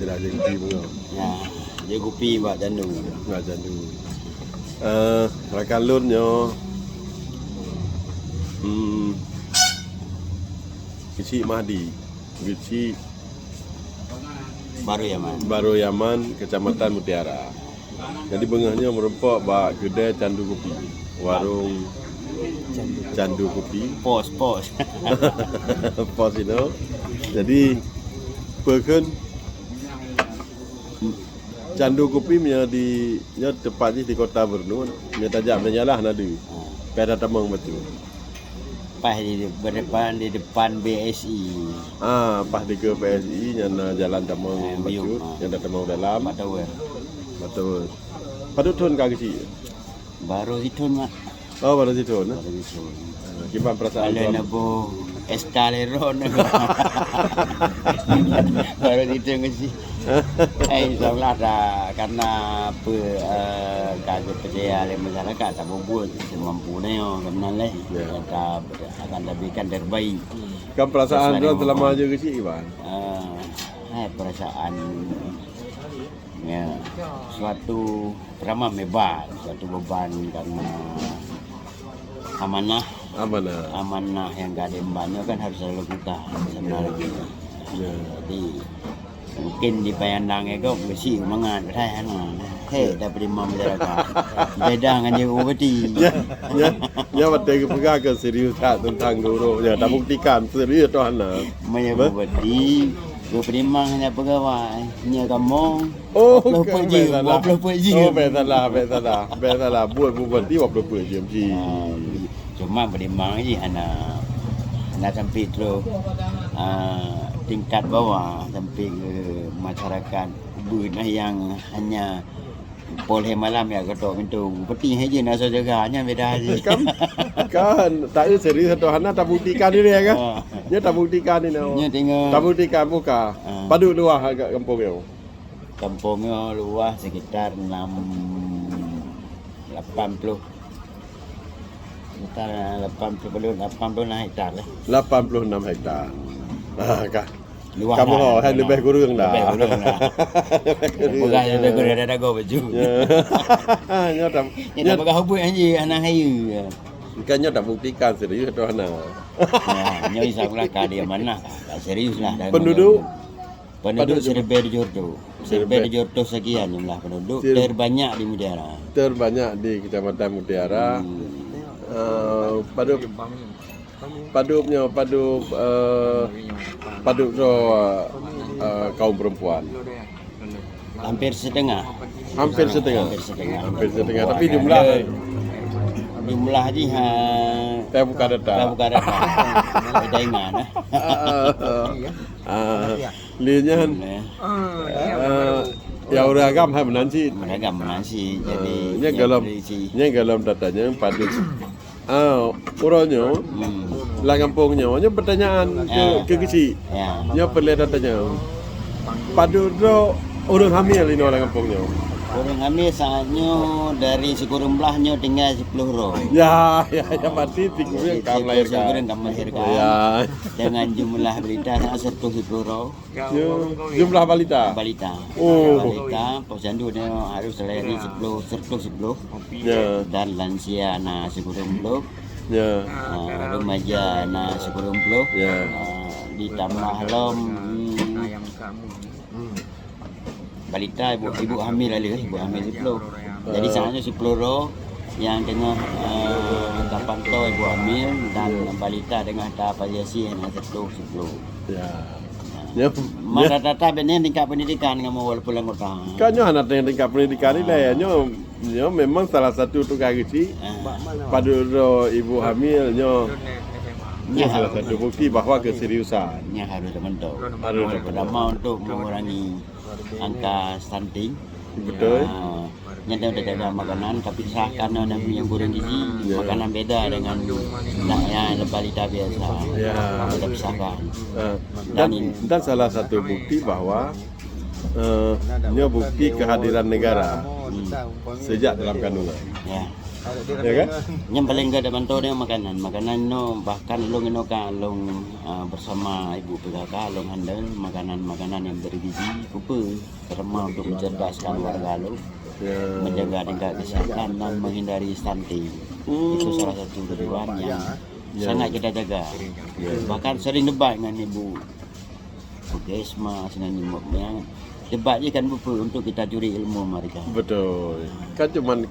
dah je kopi bunga. Ya, dia kopi buat jandu. Buat jandu. Rakan lunnya Kecik Mahdi, Kecik Baru Yaman, Kecamatan Mutiara. Jadi bengahnya merempak bak kedai candu kopi, warung candu kopi. Pos. Pos itu. Jadi bahkan candu kopi nya tepatnya di Kota Borneo, nya tajak menyalah nadu. Pada tamang betul. Pas di depan BSI. Pas di ke BSI yang jalan tamang betul, yang tamang dalam. Betul. Pada tahun kaki sih. Baru itu mak. Oh, baru itu. Baru itu. Gimana perasaan kalau nabo eskaleron. Baru itu ngisi. InsyaAllah dah karena kagak percaya oleh masyarakat tak buat semampunya kenal akan lebihkan terbaik. Kan perasaan tu selama aja kecil Iban? Perasaan ya suatu pertama suatu beban karena amanah yang gak ada embannya kan harus selalu kita sebenarnya. Jadi mungkin di payandangnya kau bersih mangan saya dapat imam masyarakat beda dengan dia ubati ya betul pegang ke serius tentang guru ya tak buktikan serius tu hana maya ubati gua perimang hanya pegawai nya kamu betul buat ubati 20 jam ji cuma perimang ni hanya sampai tu tingkat bawah sampai ke masyarakat bunah yang hanya boleh malam ya ketok pintu peti aja nak jaganya beda aja kan tak serius tu hana tak buktikan ni ya kan dia tak buktikan ni nya tengok tak buktikan buka padu luah agak kampungnya luas sekitar 80 hektar lah 86 hektar kan luah kamu hai lebih kurang dah. Bukan lebih kurang dah go baju. Nya tak. Nya tak pakai hubung aje anak hayu. Kan nya tak buktikan serius tu anak. Nya insya-Allah dia mana? Seriuslah dan penduduk Serber Jorto sekian jumlah penduduk terbanyak di Mutiara. Terbanyak di Kecamatan Mutiara. Padupnya kaum perempuan hampir setengah tapi jumlah ni saya buka data dengan lihat ya beragam menansi jadi nya dalam datanya padu urangnya lah kampungnya nya pertanyaan ke kecil nya perlu datanya padu do orang hamil ini orang kampungnya orang hamil saatnya dari Sikurumbelahnya tinggal 10 roh ya pasti tinggalnya kamu melahirkan ya dengan jumlah berita 10 roh jumlah balita balita posyandu dia harus lahir 10 dan lansia 10 remaja 10 ditambah balita ibu hamil ibu hamil 10 jadi sebenarnya 10 roh yang tengah pantau ibu hamil dan balita dengan tahap variasi yang 10 mana data benar tingkat pendidikan kamu walaupun anggota kan nyo anak yang tingkat pendidikan ni lah nyo memang salah satu tukar kecil pada ibu hamil nyo salah satu bukti bahawa keseriusan harus terbentuk pertama untuk mengurangi angka stunting betul nyata udah jaga makanan tapi seakan yang kurang gizi makanan beda dengan yang balita biasa kita pisahkan dan salah satu bukti bahawa bukti kehadiran negara sejak dalam kandungan ya kan yang paling gak ada bantu dia makanan no bahkan long bersama ibu PKK long handal makanan yang bergizi kupe Pertama untuk mencerdaskan warga lu, Ya. menjaga tingkat kesehatan dan menghindari stunting. Itu salah satu tujuan yang sangat kita jaga. Bahkan sering debat dengan Ibu Esma, dengan yang debatnya kan betul untuk kita curi ilmu mereka. Betul. Kan cuman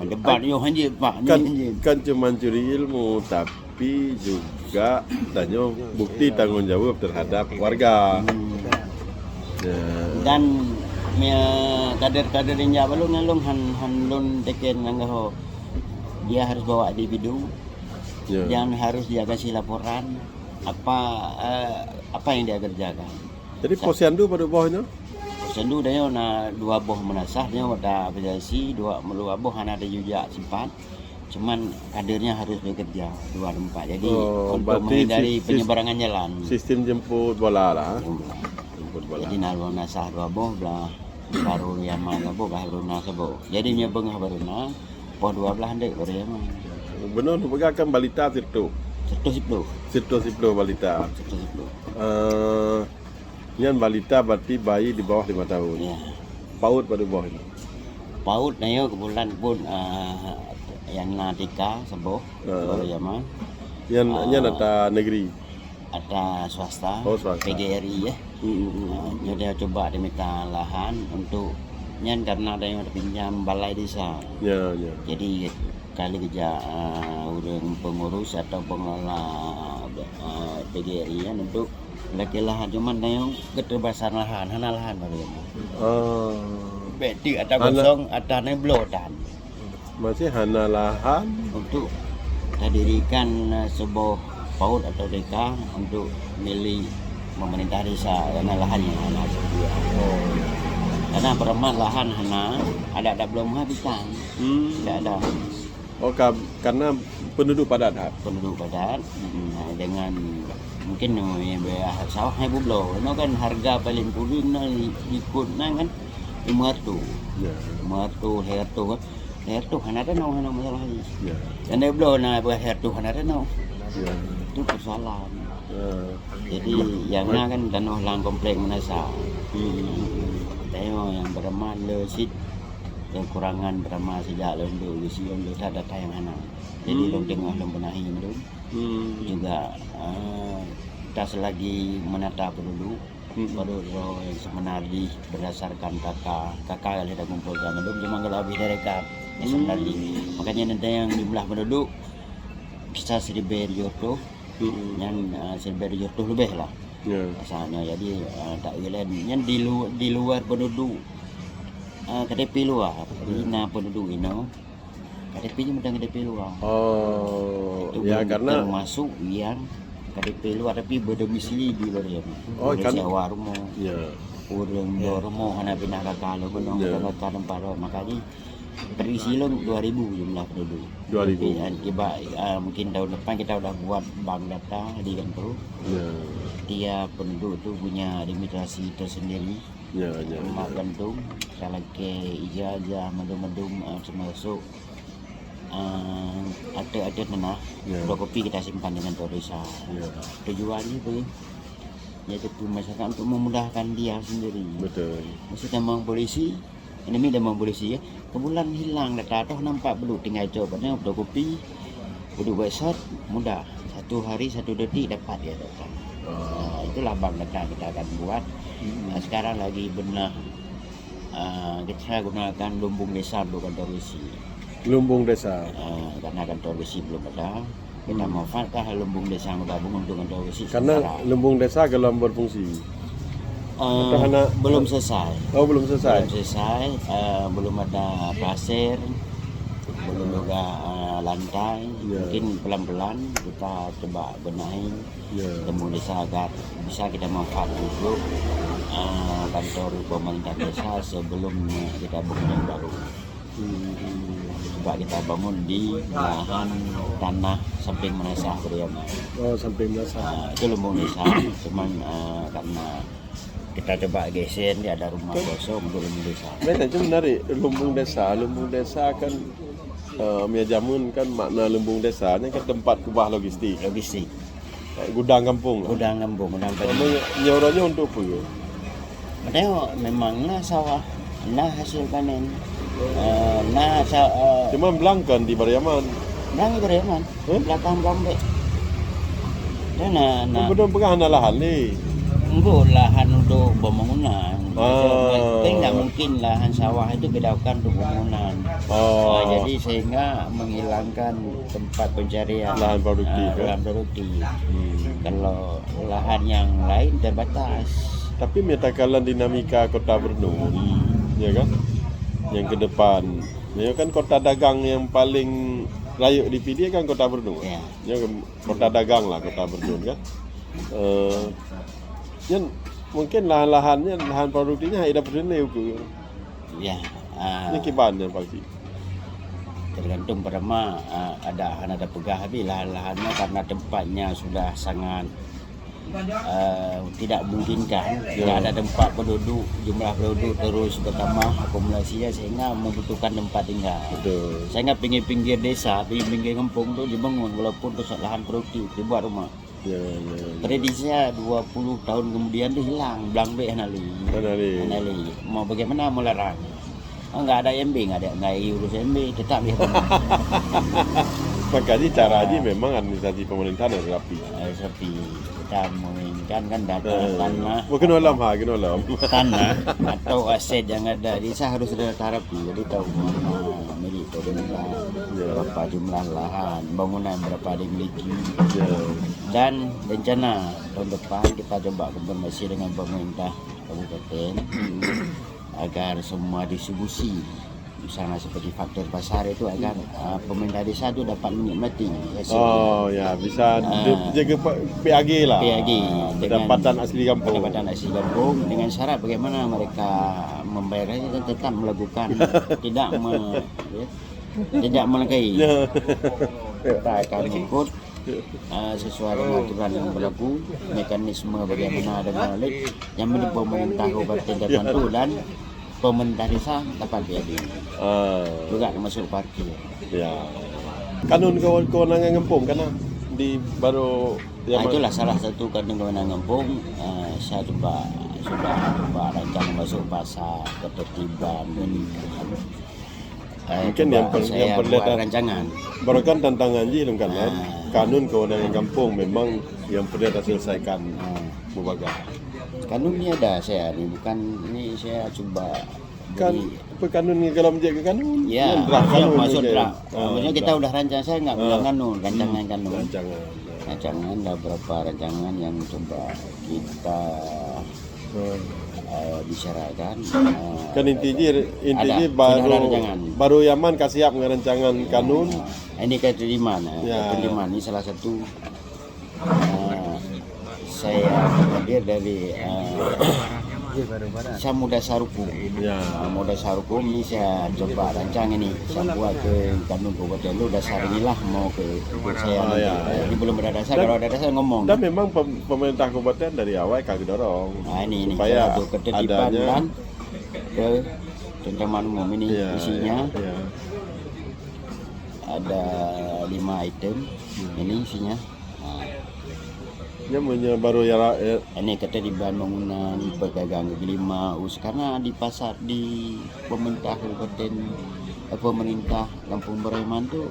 Debat yo hanya pak kan cuman curi ilmu, tapi juga tanya bukti tanggung jawab terhadap warga. Ya. Dan kader-kader yang jawab lu ngalung han lun teken nganggo dia harus bawa individu. Ya. Dan harus dia kasih laporan apa yang dia kerjakan. Jadi posyandu pada bawahnya? Sendu dia na 2 boh menasah dia ada apresiasi 2 boh ada juga simpan. Cuman kadernya harus bekerja 2 tempat. Jadi untuk menghindari penyebarangan jalan. Sistem jemput bola lah. Jemput bola. Jadi nalwa nasah 2 boh belah baru yang mana boh baru na sebo. Jadi nya bengah baru na poh 12 handek baru yang mana. Benar pegakan balita sirtu. Sirtu balita. Yang balita berarti bayi di bawah 5 tahun. Ya. PAUD pada bawah ini. PAUD na yo kebulan pun yang natika sebo baru yang mana. Yang ada negeri. Ada swasta, Swasta. PGRI ya. Dia coba dia minta lahan untuk nyan karena ada yang pinjam balai desa. Ya. Jadi kali kerja orang pengurus atau pengelola PGRI kan untuk laki lahan cuman yang keterbatasan lahan, hana lahan baru ya. Beti ada kosong, ada neblodan. Masih hana lahan Untuk kita dirikan sebuah PAUD atau DK untuk milik pemerintah desa karena lahan yang hana sedia. Karena perempuan lahan hana ada belum habisan. Tidak ada. Karena penduduk padat. Dengan mungkin sawah hai bublo. Nó kan harga paling pulun na ikut na kan 500. Ya. 500 hertu hana ada masalah lagi. Ya. Dan dia belum na hertu hana ada Ya. itu persoalan. Jadi yang kan tanah lang komplek menasa. Tayo yang beramal lesit kekurangan beramal sejak londo besi londo tak ada yang hana. Jadi long tengah long benahi belum. Juga kita selagi menata penduduk penduduk yang sebenarnya berdasarkan kakak yang ada kumpulkan belum cuma kalau lebih dari kak sebenarnya. Makanya nanti yang jumlah penduduk bisa 1,700 yang 1,700 lebih lah. Ya. Asalnya jadi tak gila yang di luar penduduk KTP luar Rina penduduk ini KTP nya mudah KTP luar. Itu Ya karena masuk yang KTP luar tapi berdomisili di luar. Kan sewa rumah. Ya. Urang rumah hana pindah kakak lo gunung kakak tempat makanya terisi lo 2.000 jumlah penduduk. 2.000. Mungkin tahun depan kita udah buat bank data di kantor. Ya. Tiap penduduk tu punya limitasi tersendiri. Ya. Mak gantung, salake ijazah, medum termasuk ada tanah. Dua kopi kita simpan dengan desa. Tujuannya tu yaitu masyarakat untuk memudahkan dia sendiri. Betul. Maksudnya memang polisi, ini memang polisi ya. Kebulan hilang data toh nampak belum tinggal coba dua kopi, penduduk besar mudah. 1 hari 1 detik dapat dia data. Itulah bank data kita akan buat. Sekarang lagi benar kita gunakan lumbung desa untuk kantor polisi. Lumbung desa. Karena kantor polisi belum ada. Kita manfaatkan lumbung desa menggabung untuk kantor polisi. Karena lumbung desa belum berfungsi. Belum selesai. Belum selesai. Belum ada pasir, belum juga lantai. Mungkin pelan-pelan kita coba benahi lumbung desa agar bisa kita manfaatkan untuk kantor pemerintah desa sebelum kita bangun yang baru. Coba kita bangun di lahan tanah samping Menasah Beriama. Samping Menasah. Itu lumbung desa, cuman karena kita coba geser dia ada rumah kosong untuk lumbung desa. Itu menarik lumbung desa. Lumbung desa kan jamun kan makna lumbung desa ni kan tempat kubah logistik. Logistik. Gudang kampung. Gudang kampung. Nyoranya untuk apa ya? Tengok memanglah sawah, nah hasil panen, Cuma belangkan di Pariaman. Belang Beriman, belakang Brambek. Dan Benar pegang lahan ni. untuk lahan untuk pembangunan. Ah. Tidak mungkin lahan sawah itu bedakan untuk pembangunan. Oh. Jadi sehingga menghilangkan tempat pencarian Lahan produktif, lahan produktif. Kalau lahan yang lain terbatas. Tapi metakalan dinamika Kota Bernur, ya kan? Yang ke depan, ya kan kota dagang yang paling layak dipilih kan Kota Bernur. Ya. Ya kan? Kota dagang lah Kota Bernur kan. Yang mungkin lahan-lahannya, lahan produktifnya ada bernilai ke. Ya. Ini kibannya pasti. Tergantung pertama ada pegah habis lahan-lahannya karena tempatnya sudah sangat tidak memungkinkan. Tidak ada tempat penduduk, jumlah penduduk terus bertambah akumulasinya sehingga membutuhkan tempat tinggal. Betul. Sehingga pinggir-pinggir desa, pinggir kampung tu dibangun walaupun tu lahan produktif dibuat rumah. Ya. Prediksinya 20 tahun kemudian tu hilang Blangbe Hanali. Mau bagaimana melarang? Enggak ada MB, enggak urus MB, tetap dia. Makanya caranya memang administrasi pemerintahan harus rapi. Seperti kita menginginkan kan data tanah, Mungkin olam kena olam. tanah atau aset yang ada di desa harus ada terapi. Jadi tahu mana milik pemerintah, berapa jumlah lahan, bangunan berapa dimiliki. Ya. Dan rencana tahun depan kita coba konfirmasi dengan pemerintah kabupaten agar semua distribusi misalnya seperti faktor pasar itu agar pemerintah desa itu dapat menikmati hasil. Oh ya, bisa jaga PAG lah. PAG pendapatan asli kampung. Pendapatan asli kampung dengan syarat bagaimana mereka membayarnya dan tetap melakukan tidak melangkahi. Kita akan ikut sesuai dengan aturan yang berlaku, mekanisme bagaimana dengan yang milik pemerintah kabupaten tertentu dan pemerintah desa dapat PAG. Juga termasuk parkir. Ya. Kanun kewenangan kampung kan di baru Itulah salah satu kanun kewenangan kampung. Saya sudah rancang masuk pasar ketertiban mungkin yang perlihat rancangan. Baru kan tantangan je kan kanun kewenangan kampung memang yang perlu diselesaikan berbagai. Kanun ni ada saya ni bukan ini saya cuba kan apa kanun ni kalau menjaga kanun ya maksud draft. Maksudnya kita draft. udah rancang, saya enggak bilang kanun, rancangan kanun. Rancangan ada beberapa rancangan yang coba kita bicarakan. Kan intinya baru Yaman kasih siap dengan rancangan kanun. Ini ketertiban. Ketertiban ini salah satu saya hadir dari saya muda sarukum. Muda sarukum ini saya coba rancang ini. Saya buat ke kanun kabupaten lu dasar inilah mau ke saya. Ini belum ada dasar. Kalau ada dasar ngomong. Dan memang pemerintah kabupaten dari awal kagak dorong. Ini supaya untuk ketertiban dan ke ketentraman umum ini isinya. Ada 5 item. Ini isinya. Yang baru ini ketertiban bangunan pedagang kaki lima karena di pasar di pemerintah kabupaten pemerintah Kampung Beriman tu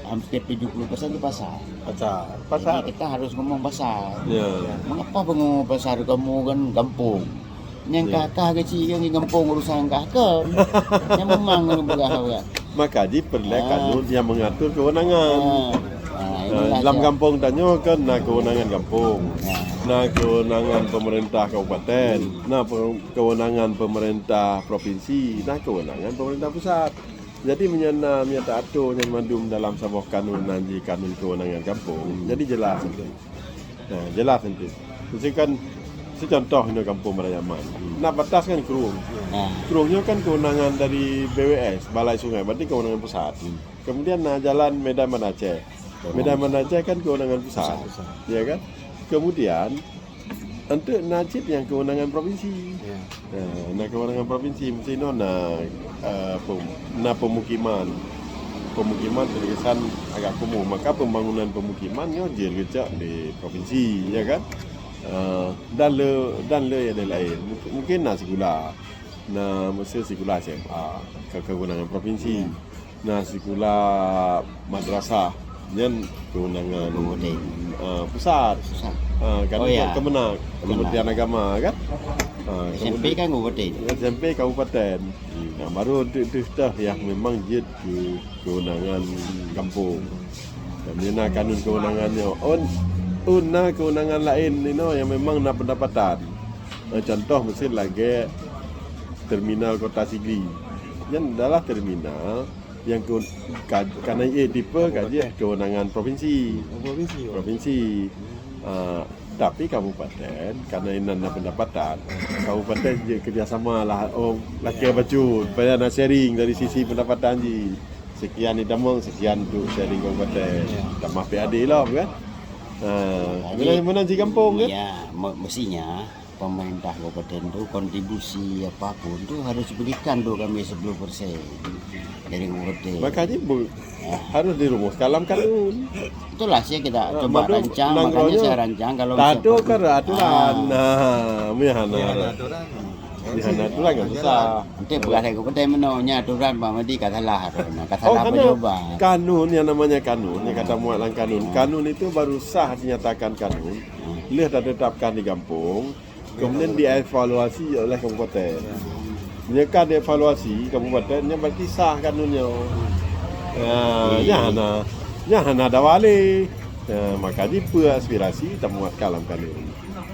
hampir 70% di pasar. Jadi kita harus ngomong pasar. Mengapa ngomong pasar, kamu kan kampung yang kakak kecil yang di kampung urusan kakak yang memang bergahau. Maka perlu kanun yang mengatur kewenangan. Dalam kampung tanya kan kewenangan kampung, kewenangan pemerintah kabupaten, kewenangan pemerintah provinsi, kewenangan pemerintah pusat. Jadi menyata atur yang mandum dalam sebuah kanun nanti kanun kewenangan kampung. Jadi jelas itu. Jelas itu. Jadi kan contoh ini kampung Merayaman. Batas kan Kerung. Kerungnya kan kewenangan dari BWS, Balai Sungai, berarti kewenangan pusat. Kemudian jalan Medan Aceh. Medan Aceh kan kewenangan pusat, ya kan? Kemudian untuk Najib yang kewenangan provinsi. Kewenangan provinsi mesti pemukiman terkesan agak kumuh. Maka pembangunan pemukiman dia kerja di provinsi, ya kan? dan le yang lain mungkin nak sekolah mesti sekolah SMA kewenangan provinsi sekolah madrasah yang kewenangan pusat kan Kementerian Agama kan SMP kan SMP kabupaten baru itu dah yang memang jadi kewenangan kampung dan dia kanun kewenangannya kewenangan lain yang memang nak pendapatan. Contoh mesti lagi terminal Kota Sigli. Yang adalah terminal yang karena tipe kaji kewenangan provinsi. Tapi kabupaten karena ini nak pendapatan, kabupaten je kerjasama lah laki baju supaya nak sharing dari sisi pendapatan je. Sekian ni damang, sekian tu sharing kabupaten. Tak maaf PAD lah kan. Mana di kampung kan? Ya, mestinya pemerintah kabupaten tu kontribusi apapun tu harus berikan tu kami 10% dari kabupaten. Makanya harus dirumuskan dalam kanun. Itulah sih kita coba rancang, makanya saya rancang kalau tado kan aturan. Mihana aturan kan susah. Nanti pegawai kabupaten menaunya aturan Pak Madi katalah apa coba. Kanun yang namanya kanun, yang kata muat dalam kanun. Kanun itu baru sah dinyatakan kanun. Boleh ditetapkan di kampung, kemudian dievaluasi oleh kabupaten. Jika dievaluasi kabupatennya berarti sah kanunnya. Jangan ada wali. Maka dia aspirasi tak muat kalam kanun.